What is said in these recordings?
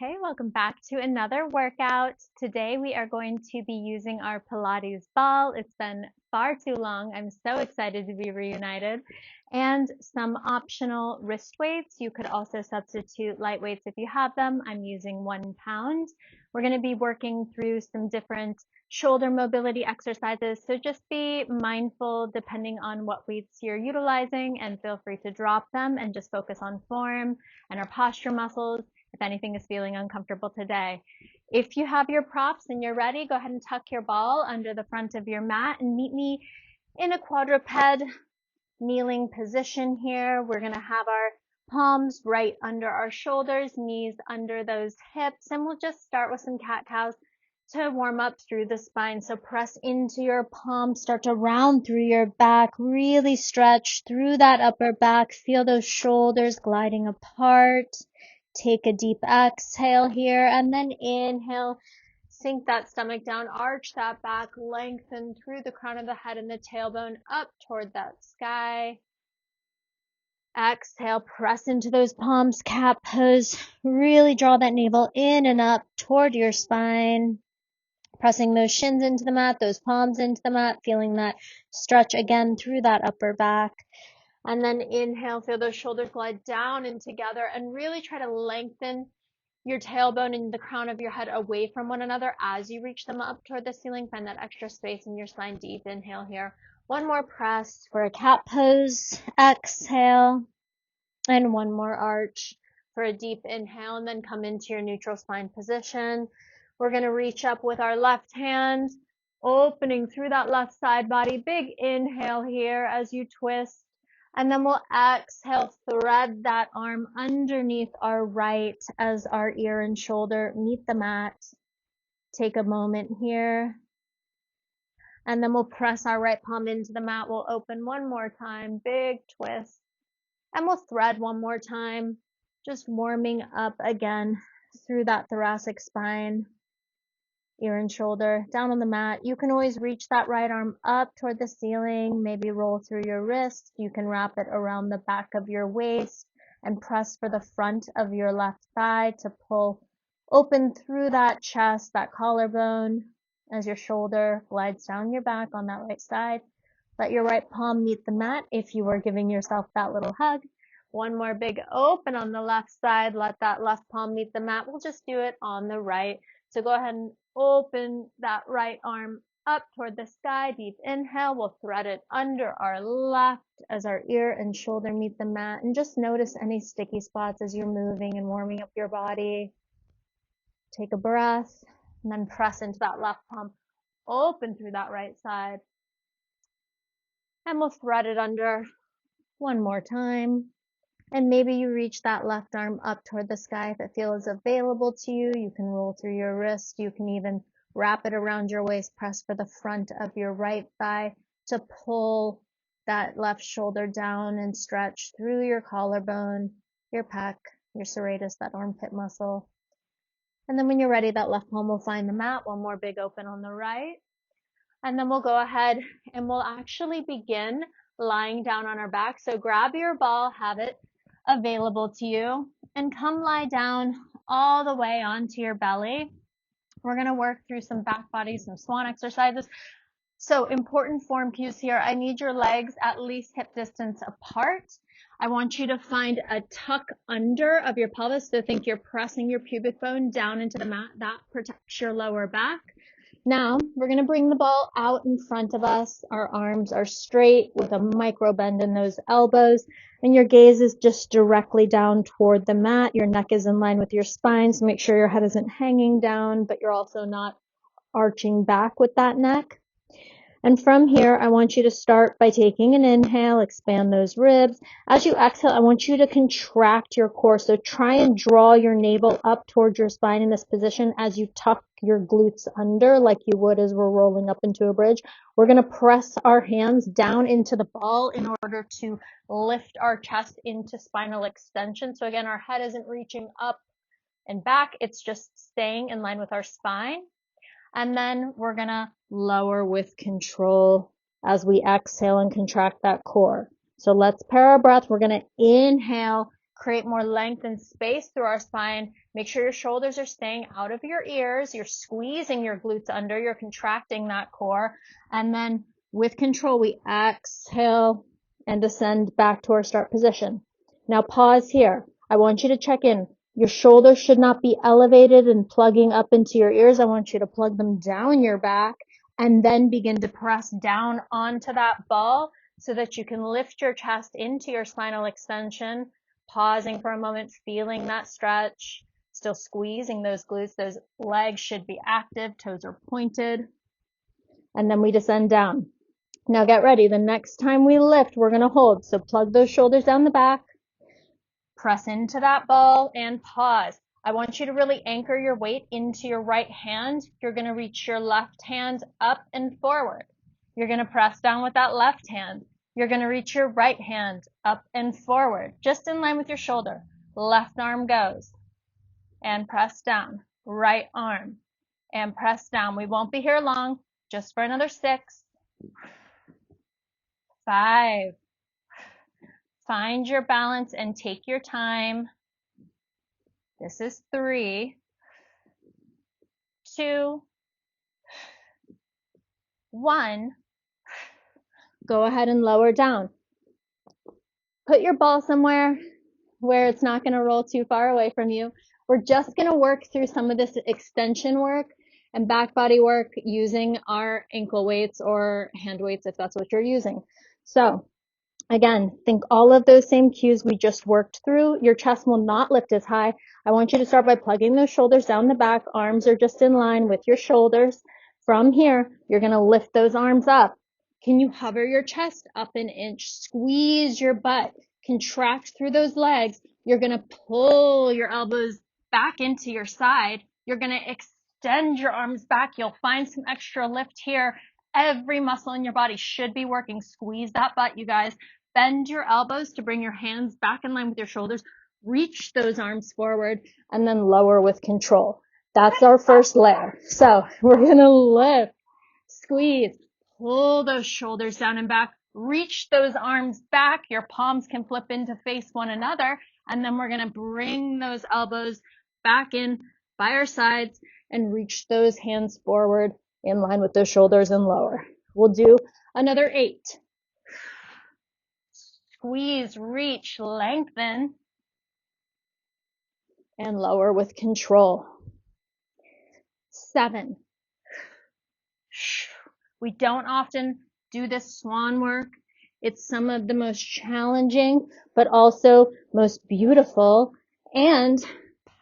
Okay, welcome back to another workout. Today we are going to be using our Pilates ball. It's been far too long. I'm so excited to be reunited. And some optional wrist weights. You could also substitute light weights if you have them. I'm using 1 pound. We're going to be working through some different shoulder mobility exercises. So just be mindful depending on what weights you're utilizing and feel free to drop them and just focus on form and our posture muscles if anything is feeling uncomfortable today. If you have your props and you're ready, go ahead and tuck your ball under the front of your mat and meet me in a quadruped kneeling position here. We're going to have our palms right under our shoulders, knees under those hips, and we'll just start with some cat-cows to warm up through the spine. So press into your palms, start to round through your back, really stretch through that upper back, feel those shoulders gliding apart. Take a deep exhale here, and then inhale, sink that stomach down, arch that back, lengthen through the crown of the head and the tailbone up toward that sky. Exhale, press into those palms, cat pose. Really draw that navel in and up toward your spine. Pressing those shins into the mat, those palms into the mat, feeling that stretch again through that upper back. And then inhale, feel those shoulders glide down and together, and really try to lengthen your tailbone and the crown of your head away from one another as you reach them up toward the ceiling. Find that extra space in your spine. Deep inhale here. One more press for a cat pose. Exhale. And one more arch for a deep inhale, and then come into your neutral spine position. We're going to reach up with our left hand, opening through that left side body. Big inhale here as you twist. And then we'll exhale, thread that arm underneath our right as our ear and shoulder meet the mat. Take a moment here. And then we'll press our right palm into the mat. We'll open one more time, big twist. And we'll thread one more time, just warming up again through that thoracic spine. Ear and shoulder down on the mat. You can always reach that right arm up toward the ceiling, maybe roll through your wrist. You can wrap it around the back of your waist and press for the front of your left thigh to pull open through that chest, that collarbone, as your shoulder glides down your back on that right side. Let your right palm meet the mat if you are giving yourself that little hug. One more big open on the left side. Let that left palm meet the mat. We'll just do it on the right. So go ahead and open that right arm up toward the sky. Deep inhale. We'll thread it under our left as our ear and shoulder meet the mat. And just notice any sticky spots as you're moving and warming up your body. Take a breath and then press into that left palm. Open through that right side. And we'll thread it under one more time. And maybe you reach that left arm up toward the sky if it feels available to you. You can roll through your wrist. You can even wrap it around your waist. Press for the front of your right thigh to pull that left shoulder down and stretch through your collarbone, your pec, your serratus, that armpit muscle. And then when you're ready, that left palm will find the mat. One more big open on the right. And then we'll go ahead and we'll actually begin lying down on our back. So grab your ball, have it available to you, and come lie down all the way onto your belly. We're going to work through some back body, some swan exercises. So important form cues here. I need your legs at least hip distance apart. I want you to find a tuck under of your pelvis. So think you're pressing your pubic bone down into the mat. That protects your lower back. Now, we're going to bring the ball out in front of us. Our arms are straight with a micro bend in those elbows, and your gaze is just directly down toward the mat. Your neck is in line with your spine, so make sure your head isn't hanging down, but you're also not arching back with that neck. And from here, I want you to start by taking an inhale, expand those ribs. As you exhale, I want you to contract your core. So try and draw your navel up towards your spine in this position as you tuck your glutes under like you would as we're rolling up into a bridge. We're going to press our hands down into the ball in order to lift our chest into spinal extension. So again, our head isn't reaching up and back. It's just staying in line with our spine. And then we're going to lower with control as we exhale and contract that core. So let's pair our breath. We're going to inhale, create more length and space through our spine. Make sure your shoulders are staying out of your ears. You're squeezing your glutes under. You're contracting that core. And then with control, we exhale and descend back to our start position. Now pause here. I want you to check in. Your shoulders should not be elevated and plugging up into your ears. I want you to plug them down your back and then begin to press down onto that ball so that you can lift your chest into your spinal extension. Pausing for a moment, feeling that stretch, still squeezing those glutes. Those legs should be active, toes are pointed, and then we descend down. Now get ready. The next time we lift, we're going to hold. So plug those shoulders down the back, press into that ball, and pause. I want you to really anchor your weight into your right hand. You're going to reach your left hand up and forward. You're going to press down with that left hand. You're going to reach your right hand up and forward, just in line with your shoulder. Left arm goes and press down. Right arm and press down. We won't be here long, just for another 6, 5. Find your balance and take your time. This is 3, 2, 1. Go ahead and lower down. Put your ball somewhere where it's not going to roll too far away from you. We're just going to work through some of this extension work and back body work using our ankle weights or hand weights if that's what you're using. So again, think all of those same cues we just worked through. Your chest will not lift as high. I want you to start by plugging those shoulders down the back. Arms are just in line with your shoulders. From here, you're going to lift those arms up. Can you hover your chest up an inch? Squeeze your butt. Contract through those legs. You're going to pull your elbows back into your side. You're going to extend your arms back. You'll find some extra lift here. Every muscle in your body should be working. Squeeze that butt, you guys. Bend your elbows to bring your hands back in line with your shoulders. Reach those arms forward and then lower with control. That's our first layer. So we're going to lift, squeeze, pull those shoulders down and back. Reach those arms back. Your palms can flip into face one another. And then we're going to bring those elbows back in by our sides and reach those hands forward in line with those shoulders and lower. We'll do another 8. Squeeze, reach, lengthen, and lower with control. 7. We don't often do this swan work. It's some of the most challenging, but also most beautiful and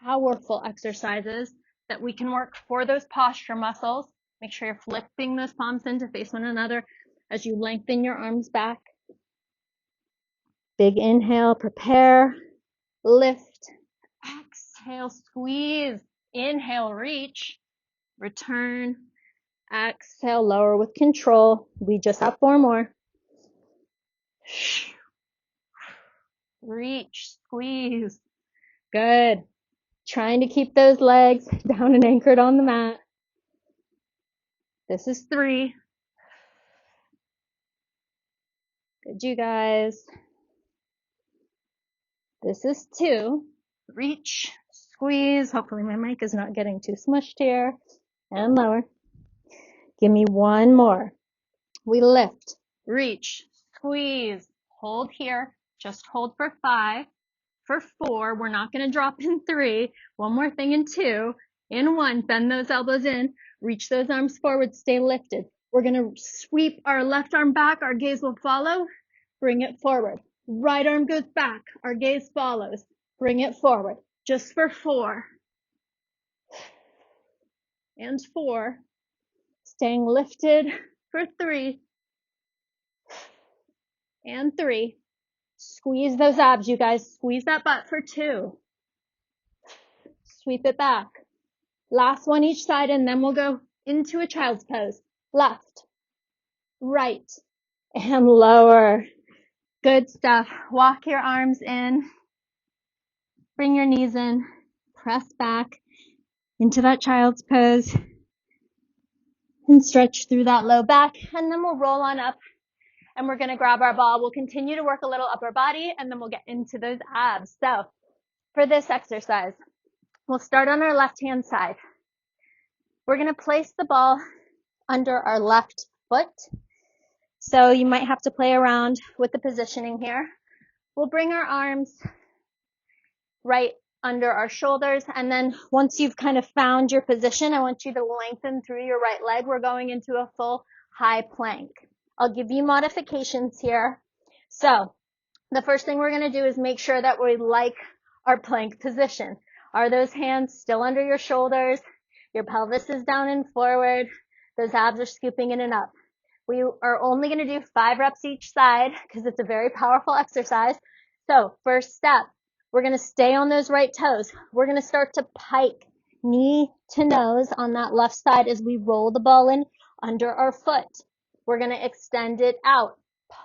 powerful exercises that we can work for those posture muscles. Make sure you're flipping those palms in to face one another as you lengthen your arms back. Big inhale, prepare, lift, exhale, squeeze, inhale, reach, return, exhale, lower with control. We just have 4 more. Reach, squeeze. Good. Trying to keep those legs down and anchored on the mat. This is 3. Good, you guys. This is 2. Reach, squeeze. Hopefully my mic is not getting too smushed here. And lower. Give me 1 more. We lift, reach, squeeze, hold here. Just hold for 5. For 4, we're not going to drop in 3. One more thing in 2. In 1, bend those elbows in. Reach those arms forward. Stay lifted. We're going to sweep our left arm back. Our gaze will follow. Bring it forward. Right arm goes back. Our gaze follows. Bring it forward. Just for 4. And 4. Staying lifted for 3. And 3. Squeeze those abs, you guys. Squeeze that butt for 2. Sweep it back. Last one each side, and then we'll go into a child's pose. Left, right, and lower. Good stuff. Walk your arms in. Bring your knees in. Press back into that child's pose. And stretch through that low back. And then we'll roll on up. And we're going to grab our ball. We'll continue to work a little upper body. And then we'll get into those abs. So for this exercise, we'll start on our left-hand side. We're going to place the ball under our left foot. So you might have to play around with the positioning here. We'll bring our arms right under our shoulders, and then once you've kind of found your position, I want you to lengthen through your right leg. We're going into a full high plank. I'll give you modifications here. So the first thing we're going to do is make sure that we like our plank position. Are those hands still under your shoulders? Your pelvis is down and forward. Those abs are scooping in and up. We are only going to do 5 reps each side because it's a very powerful exercise. So first step, we're going to stay on those right toes. We're going to start to pike knee to nose on that left side as we roll the ball in under our foot. We're going to extend it out.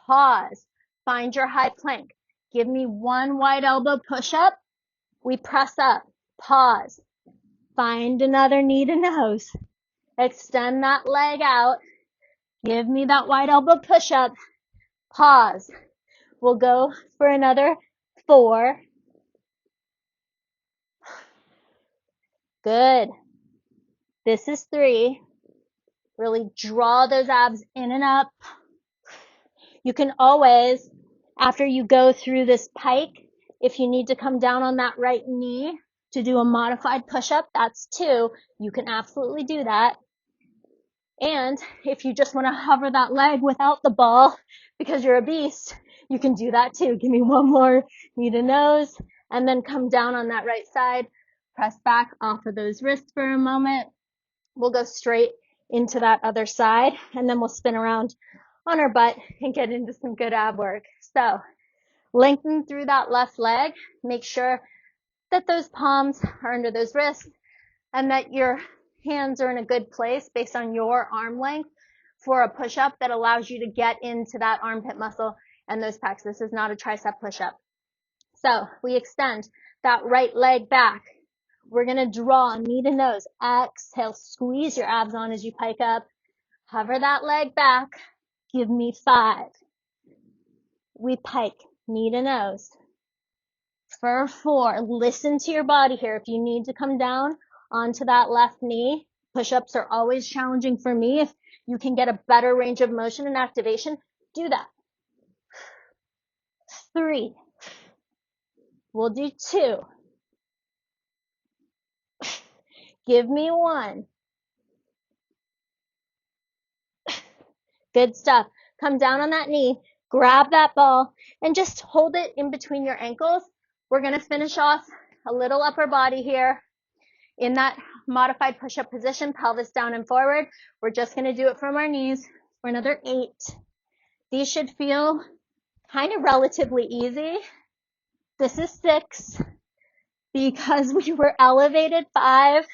Pause. Find your high plank. Give me 1 wide elbow push-up. We press up. Pause. Find another knee to nose. Extend that leg out. Give me that wide elbow push-up. Pause. We'll go for another 4. Good. This is 3. Really draw those abs in and up. You can always, after you go through this pike, if you need to come down on that right knee to do a modified push-up, that's 2. You can absolutely do that. And if you just want to hover that leg without the ball because you're a beast, you can do that too. Give me 1 more knee to nose and then come down on that right side. Press back off of those wrists for a moment. We'll go straight into that other side and then we'll spin around on our butt and get into some good ab work. So lengthen through that left leg. Make sure that those palms are under those wrists and that your hands are in a good place based on your arm length for a push-up that allows you to get into that armpit muscle and those pecs. This is not a tricep push-up. So we extend that right leg back. We're going to draw knee to nose. Exhale, squeeze your abs on as you pike up. Hover that leg back. Give me 5. We pike, knee to nose. For 4, listen to your body here. If you need to come down onto that left knee, push-ups are always challenging for me. If you can get a better range of motion and activation, do that. 3. We'll do 2. Give me 1. Good stuff. Come down on that knee, grab that ball, and just hold it in between your ankles. We're going to finish off a little upper body here in that modified push-up position, pelvis down and forward. We're just going to do it from our knees for another 8. These should feel kind of relatively easy. This is 6 because we were elevated 5.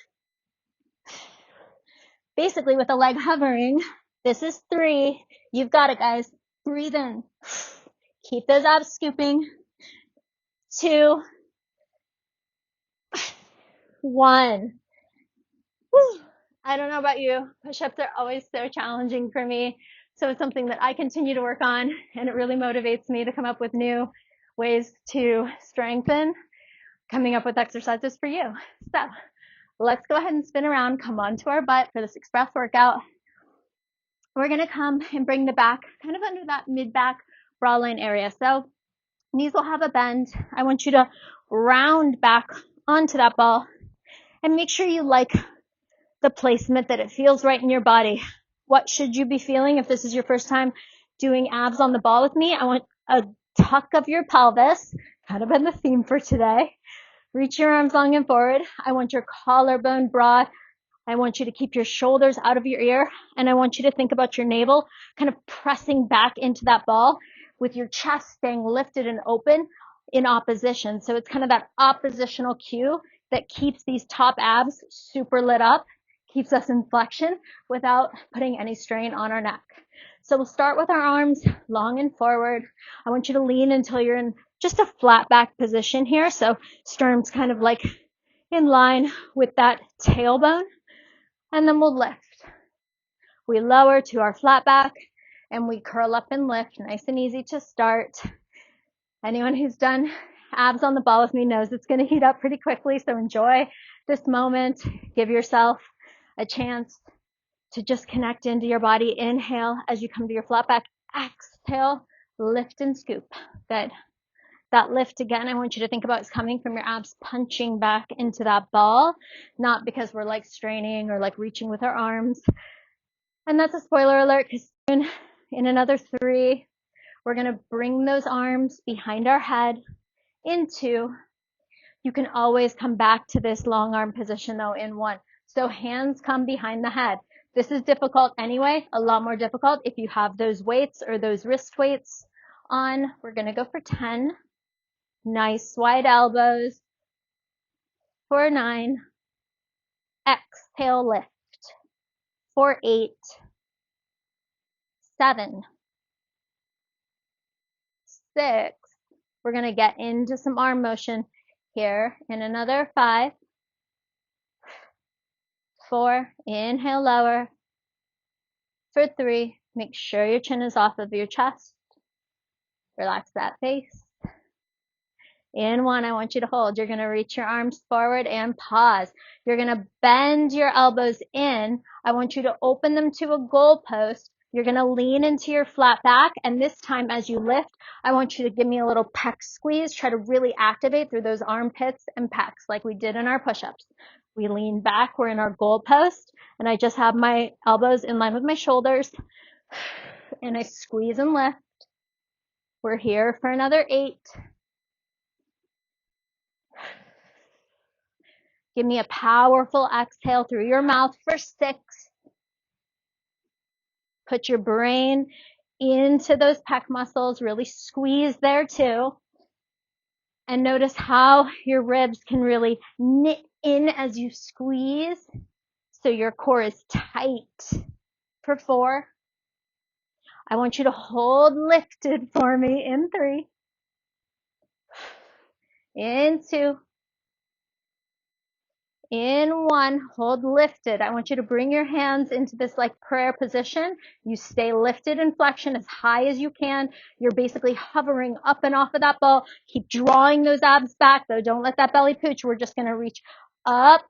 Basically with the leg hovering. This is 3. You've got it, guys. Breathe in. Keep those abs scooping. 2. 1. Whew. I don't know about you. Push-ups are always so challenging for me. So it's something that I continue to work on, and it really motivates me to come up with new ways to strengthen, coming up with exercises for you. So let's go ahead and spin around, come onto our butt for this express workout. We're going to come and bring the back kind of under that mid-back bra line area. So knees will have a bend. I want you to round back onto that ball and make sure you like the placement, that it feels right in your body. What should you be feeling if this is your first time doing abs on the ball with me? I want a tuck of your pelvis, kind of been the theme for today. Reach your arms long and forward. I want your collarbone broad. I want you to keep your shoulders out of your ear, and I want you to think about your navel kind of pressing back into that ball with your chest staying lifted and open in opposition. So it's kind of that oppositional cue that keeps these top abs super lit up, keeps us in flexion without putting any strain on our neck. So we'll start with our arms long and forward. I want you to lean until you're in just a flat back position here. So sternum's kind of like in line with that tailbone. And then we'll lift. We lower to our flat back and we curl up and lift. Nice and easy to start. Anyone who's done abs on the ball with me knows it's going to heat up pretty quickly, so enjoy this moment. Give yourself a chance to just connect into your body. Inhale as you come to your flat back. Exhale, lift and scoop. Good. That lift, again, I want you to think about is coming from your abs punching back into that ball, not because we're like straining or like reaching with our arms. And that's a spoiler alert, because soon, in another 3, we're going to bring those arms behind our head into, you can always come back to this long arm position though in 1. So hands come behind the head. This is difficult anyway, a lot more difficult if you have those weights or those wrist weights on. We're going to go for 10. Nice wide elbows. For 9. Exhale, lift. For 8. 7. 6. We're going to get into some arm motion here in another 5. 4. Inhale, lower. For 3. Make sure your chin is off of your chest. Relax that face. In 1, I want you to hold. You're going to reach your arms forward and pause. You're going to bend your elbows in. I want you to open them to a goal post. You're going to lean into your flat back. And this time as you lift, I want you to give me a little pec squeeze. Try to really activate through those armpits and pecs like we did in our push-ups. We lean back. We're in our goal post. And I just have my elbows in line with my shoulders. And I squeeze and lift. We're here for another 8. Give me a powerful exhale through your mouth for 6. Put your brain into those pec muscles. Really squeeze there too. And notice how your ribs can really knit in as you squeeze. So your core is tight. For 4. I want you to hold lifted for me in 3. In 2. In 1, hold lifted. I want you to bring your hands into this like prayer position. You stay lifted in flexion as high as you can. You're basically hovering up and off of that ball. Keep drawing those abs back though. Don't let that belly pooch. We're just going to reach up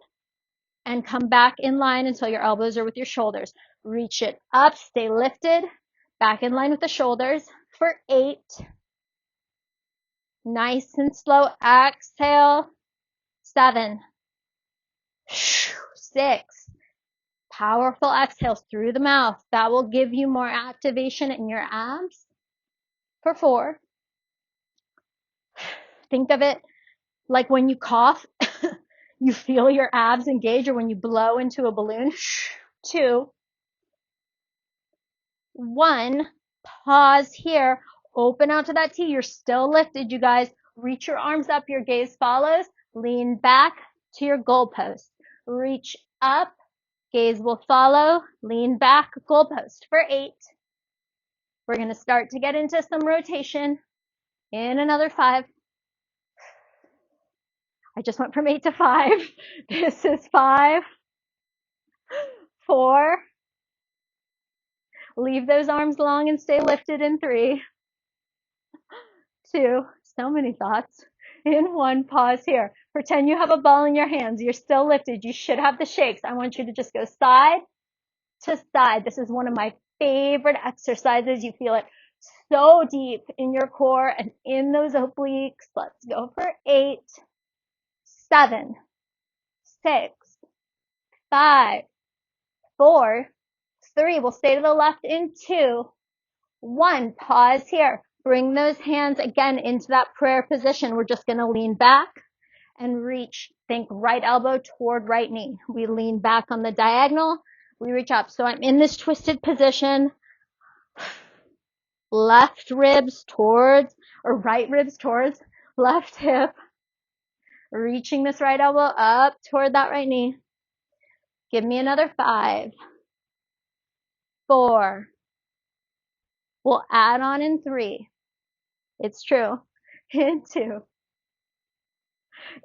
and come back in line until your elbows are with your shoulders. Reach it up, stay lifted, back in line with the shoulders for 8. Nice and slow. Exhale. 7. 6. Powerful exhales through the mouth. That will give you more activation in your abs. For 4. Think of it like when you cough, you feel your abs engage, or when you blow into a balloon. 2. 1. Pause here. Open out to that T. You're still lifted, you guys. Reach your arms up. Your gaze follows. Lean back to your goalpost. Reach up. Gaze will follow. Lean back. Goalpost for 8. We're going to start to get into some rotation in another 5. I just went from 8 to 5. This is 5. 4. Leave those arms long and stay lifted in 3. 2. So many thoughts. In 1, pause here. Pretend you have a ball in your hands. You're still lifted. You should have the shakes. I want you to just go side to side. This is one of my favorite exercises. You feel it so deep in your core and in those obliques. Let's go for 8, 7, 6, 5, 4, 3. We'll stay to the left in 2, 1. Pause here. Bring those hands again into that prayer position. We're just going to lean back and reach. Think right elbow toward right knee. We lean back on the diagonal. We reach up. So I'm in this twisted position. Left ribs towards, or right ribs towards left hip. Reaching this right elbow up toward that right knee. Give me another 5, 4. We'll add on in 3. It's true. In 2.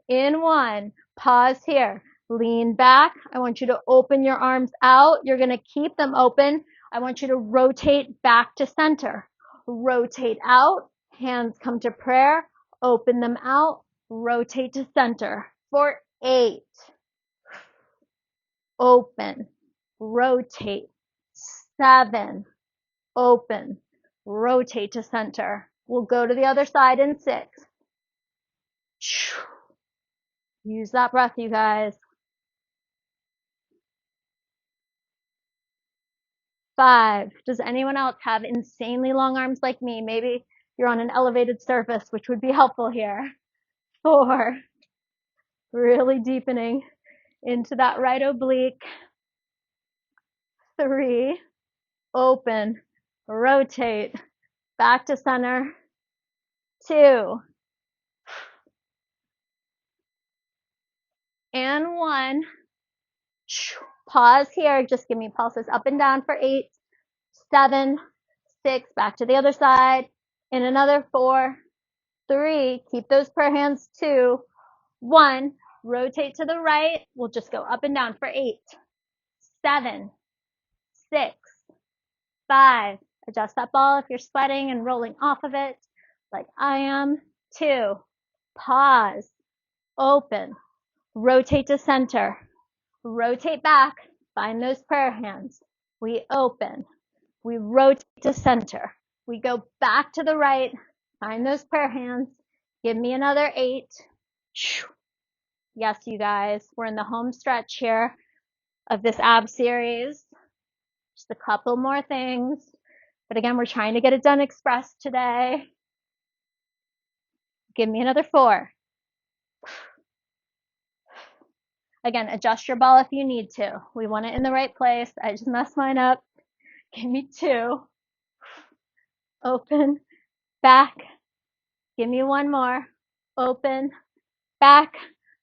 In 1. Pause here. Lean back. I want you to open your arms out. You're going to keep them open. I want you to rotate back to center. Rotate out. Hands come to prayer. Open them out, rotate to center for 8. Open, rotate, 7. Open, rotate to center. We'll go to the other side in 6. Use that breath, you guys. 5. Does anyone else have insanely long arms like me? Maybe you're on an elevated surface, which would be helpful here. 4. Really deepening into that right oblique. 3. Open, rotate, back to center. 2. And 1. Pause here. Just give me pulses up and down for 8, 7, 6. Back to the other side. In another 4, 3. Keep those prayer hands. 2, 1. Rotate to the right. We'll just go up and down for 8, 7, 6, 5. Adjust that ball if you're sweating and rolling off of it like I am. 2. Pause. Open. Rotate to center. Rotate back. Find those prayer hands. We open. We rotate to center. We go back to the right. Find those prayer hands. Give me another 8. Yes, you guys, we're in the home stretch here of this ab series. Just a couple more things. But again, we're trying to get it done express today. Give me another 4. Again, adjust your ball if you need to. We want it in the right place. I just messed mine up. Give me 2. Open, back. Give me 1 more. Open, back.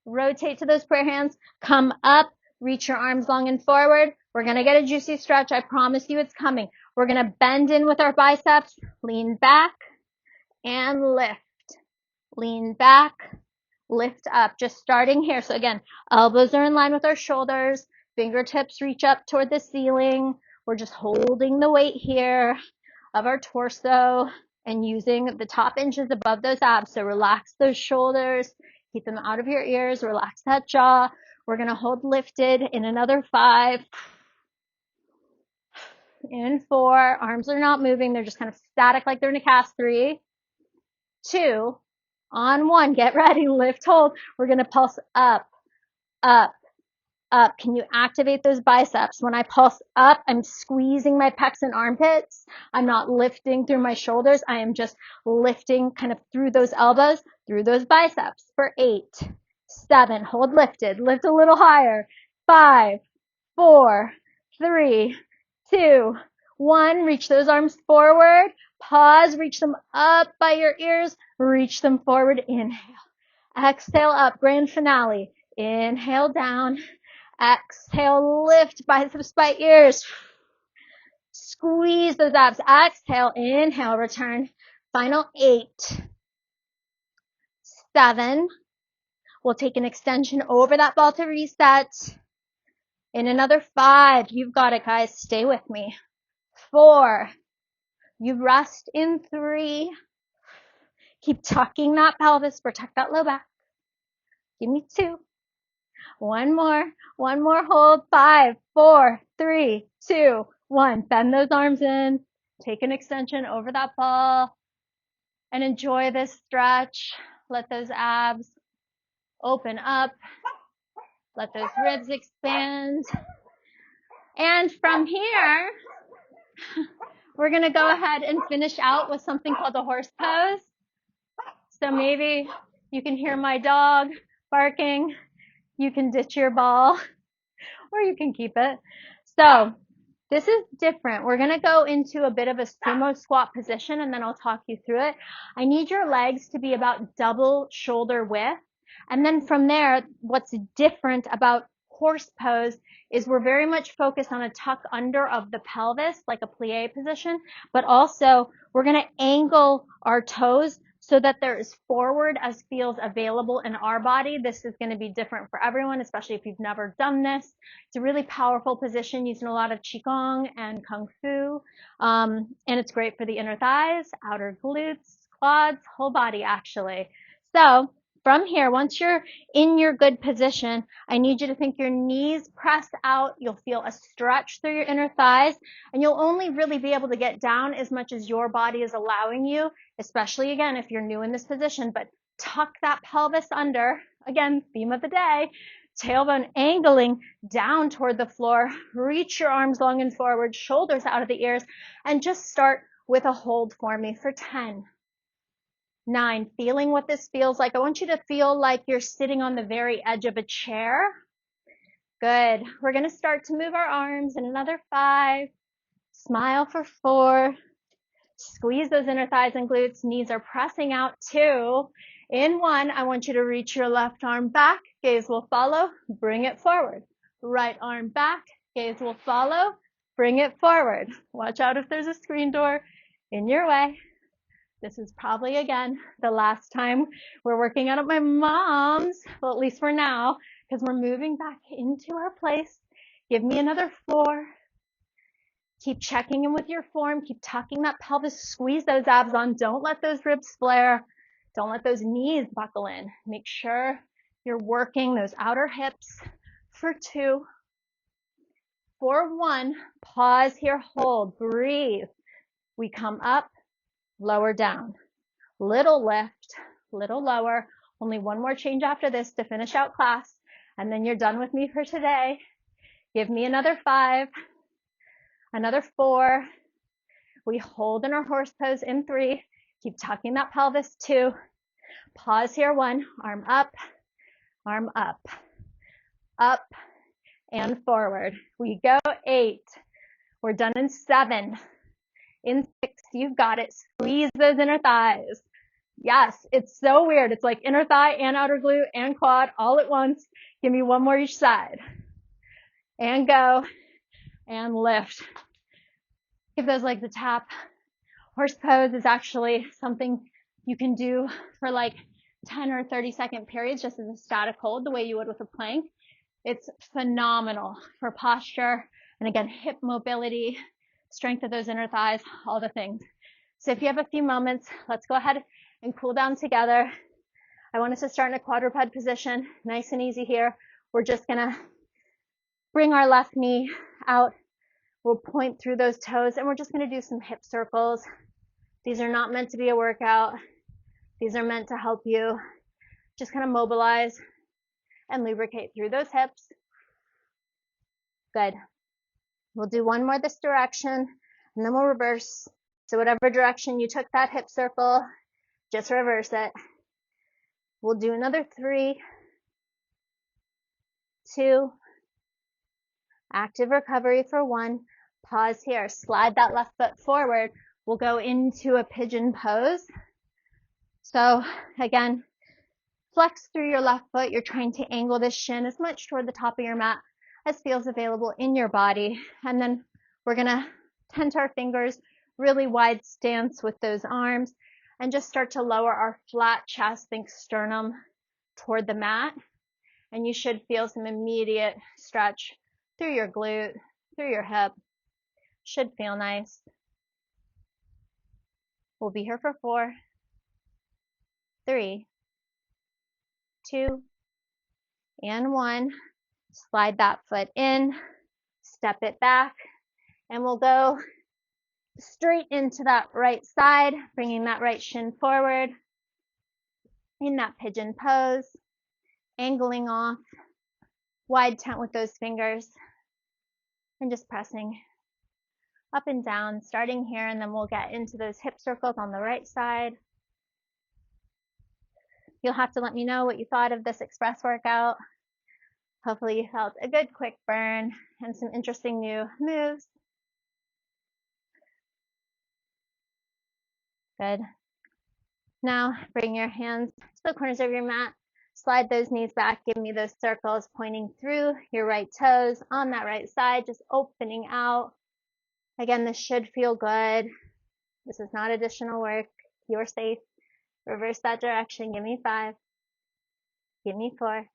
Rotate to those prayer hands. Come up. Reach your arms long and forward. We're going to get a juicy stretch. I promise you it's coming. We're going to bend in with our biceps. Lean back and lift. Lean back, lift up. Just starting here. So again, elbows are in line with our shoulders. Fingertips reach up toward the ceiling. We're just holding the weight here of our torso and using the top inches above those abs. So relax those shoulders. Keep them out of your ears. Relax that jaw. We're going to hold lifted in another 5. In 4. Arms are not moving. They're just kind of static like they're in a cast. 3, 2, on 1. Get ready. Lift, hold. We're going to pulse up, up, up. Can you activate those biceps? When I pulse up, I'm squeezing my pecs and armpits. I'm not lifting through my shoulders. I am just lifting kind of through those elbows, through those biceps for 8, 7. Hold lifted. Lift a little higher. 5, 4, 3, 2, 1. Reach those arms forward. Pause. Reach them up by your ears. Reach them forward. Inhale. Exhale up. Grand finale. Inhale down. Exhale. Lift biceps by ears. Squeeze those abs. Exhale. Inhale. Return. Final 8, 7. We'll take an extension over that ball to reset. In another 5. You've got it, guys. Stay with me. 4. You rest in 3. Keep tucking that pelvis. Protect that low back. Give me 2. 1 more. 1 more hold. 5, 4, 3, 2, 1. Bend those arms in. Take an extension over that ball. And enjoy this stretch. Let those abs open up. Let those ribs expand. And from here, we're going to go ahead and finish out with something called the horse pose. So maybe you can hear my dog barking. You can ditch your ball or you can keep it. So this is different. We're going to go into a bit of a sumo squat position and then I'll talk you through it. I need your legs to be about double shoulder width. And then from there, what's different about horse pose is we're very much focused on a tuck under of the pelvis, like a plie position, but also we're going to angle our toes so that there is forward as feels available in our body. This is going to be different for everyone, especially if you've never done this. It's a really powerful position used in a lot of Qigong and Kung Fu. And it's great for the inner thighs, outer glutes, quads, whole body actually. So from here, once you're in your good position, I need you to think your knees press out. You'll feel a stretch through your inner thighs, and you'll only really be able to get down as much as your body is allowing you, especially again, if you're new in this position, but tuck that pelvis under. Again, theme of the day, tailbone angling down toward the floor. Reach your arms long and forward, shoulders out of the ears, and just start with a hold for me for 10. 9, feeling what this feels like. I want you to feel like you're sitting on the very edge of a chair. Good. We're going to start to move our arms in another 5. Smile for 4. Squeeze those inner thighs and glutes. Knees are pressing out. 2. In 1, I want you to reach your left arm back. Gaze will follow. Bring it forward. Right arm back. Gaze will follow. Bring it forward. Watch out if there's a screen door in your way. This is probably, again, the last time we're working out at my mom's, well, at least for now, because we're moving back into our place. Give me another 4. Keep checking in with your form. Keep tucking that pelvis. Squeeze those abs on. Don't let those ribs flare. Don't let those knees buckle in. Make sure you're working those outer hips for 2. For 1, pause here, hold, breathe. We come up, lower down. Little lift, little lower. Only one more change after this to finish out class, and then you're done with me for today. Give me another 5, another 4. We hold in our horse pose in 3. Keep tucking that pelvis. 2. Pause here. 1. Arm up, up, and forward. We go. 8. We're done in 7. In 6, you've got it. Squeeze those inner thighs. Yes, it's so weird. It's like inner thigh and outer glute and quad all at once. Give me one more each side. And go. And lift. Give those legs a tap. Horse pose is actually something you can do for like 10 or 30-second periods just as a static hold, the way you would with a plank. It's phenomenal for posture and, again, hip mobility, strength of those inner thighs, all the things. So if you have a few moments, let's go ahead and cool down together. I want us to start in a quadruped position, nice and easy here. We're just gonna bring our left knee out. We'll point through those toes, and we're just gonna do some hip circles. These are not meant to be a workout. These are meant to help you just kind of mobilize and lubricate through those hips. Good. We'll do one more this direction, and then we'll reverse. So whatever direction you took that hip circle, just reverse it. We'll do another 3, 2, active recovery for 1. Pause here, slide that left foot forward. We'll go into a pigeon pose. So again, flex through your left foot. You're trying to angle this shin as much toward the top of your mat as feels available in your body. And then we're gonna tent our fingers, really wide stance with those arms, and just start to lower our flat chest, think sternum, toward the mat. And you should feel some immediate stretch through your glute, through your hip. Should feel nice. We'll be here for 4, 3, 2, and 1. Slide that foot in, step it back, and we'll go straight into that right side, bringing that right shin forward in that pigeon pose, angling off, wide tent with those fingers, and just pressing up and down, starting here, and then we'll get into those hip circles on the right side. You'll have to let me know what you thought of this express workout. Hopefully you felt a good quick burn and some interesting new moves. Good. Now bring your hands to the corners of your mat. Slide those knees back. Give me those circles pointing through your right toes on that right side, just opening out. Again, this should feel good. This is not additional work. You're safe. Reverse that direction. Give me 5. Give me 4.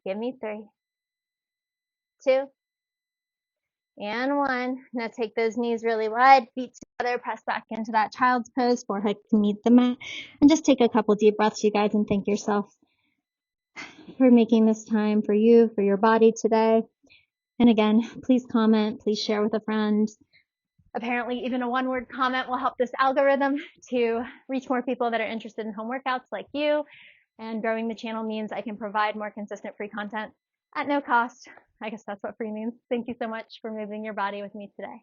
Give me 3. 2. And 1. Now take those knees really wide, feet Press back into that child's pose, forehead can meet the mat, and just take a couple deep breaths, you guys, and thank yourself for making this time for you, for your body today. And again, please comment, please share with a friend. Apparently, even a one-word comment will help this algorithm to reach more people that are interested in home workouts like you. And growing the channel means I can provide more consistent free content at no cost. I guess that's what free means. Thank you so much for moving your body with me today.